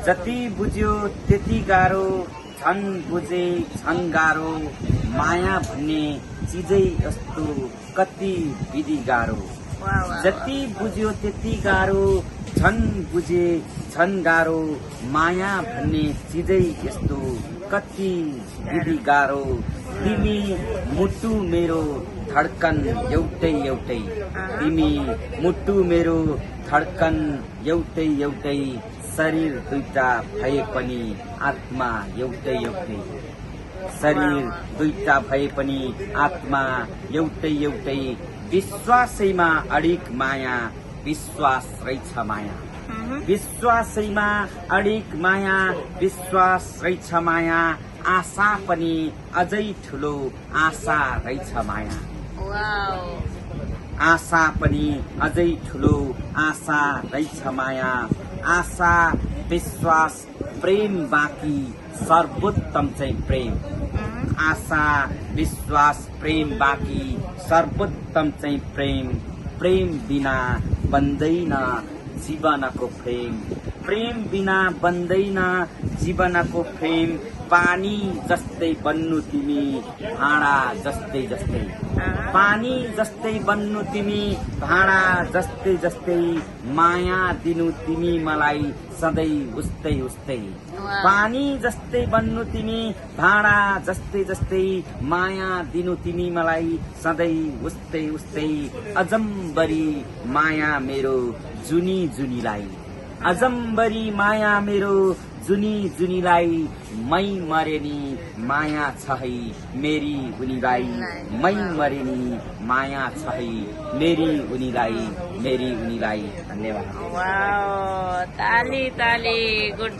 जति बुझ्यो त्यति गाह्रो, झन् बुझे झन् गाह्रो, माया भन्ने चिजै यस्तो कति विधि गाह्रो। जति बुझ्यो त्यति गाह्रो, झन् बुझे झन् गाह्रो, माया भन्ने चिजै यस्तो कति विधि गाह्रो। तिमी मुटु मेरो धड्कन एउटै एउटै, तिमी मुटु मेरो धड्कन एउटै एउटै, शरीर दुईटा भए पनि आत्मा एउटै एउटै, शरीर दुईटा भए पनि आत्मा एउटै एउटै, विश्वासैमा अडिग माया, विश्वास रहेछ माया, विश्वासैमा अडिग माया, विश्वास रहेछ माया, आशा पनि अझै ठुलो आशा रहेछ माया, आशा पनि अझै ठुलो आशा रहेछ माया, आशा विश्वास प्रेम बाँकी सर्वोत्तम चाहिँ प्रेम, आशा विश्वास प्रेम बाँकी सर्वोत्तम चाहिँ प्रेम, प्रेम बिना बन्दैन जीवनको फ्रेम, प्रेम बिना बन्दैन जीवनको फ्रेम, पानी जस्तै बन्नु तिमी भाँडा जस्तै जस्तै, पानी जस्तै बन्नु तिमी भाँडा जस्तै जस्तै, माया दिनु तिमी मलाई सधैँ उस्तै उस्तै, पानी जस्तै बन्नु तिमी भाँडा जस्तै जस्तै, माया दिनु तिमी मलाई सधैँ उस्तै उस्तै, अजम्बरी माया मेरो जुनी जुनीलाई, अजम्बरी माया मेरो जुनी जुनीलाई, मै मरे नि माया छ है मेरी उनीलाई, मै मरे नि माया छ है मेरी उनीलाई, मेरी उनीलाई। धन्यवाद। वाओ, ताली ताली, गुड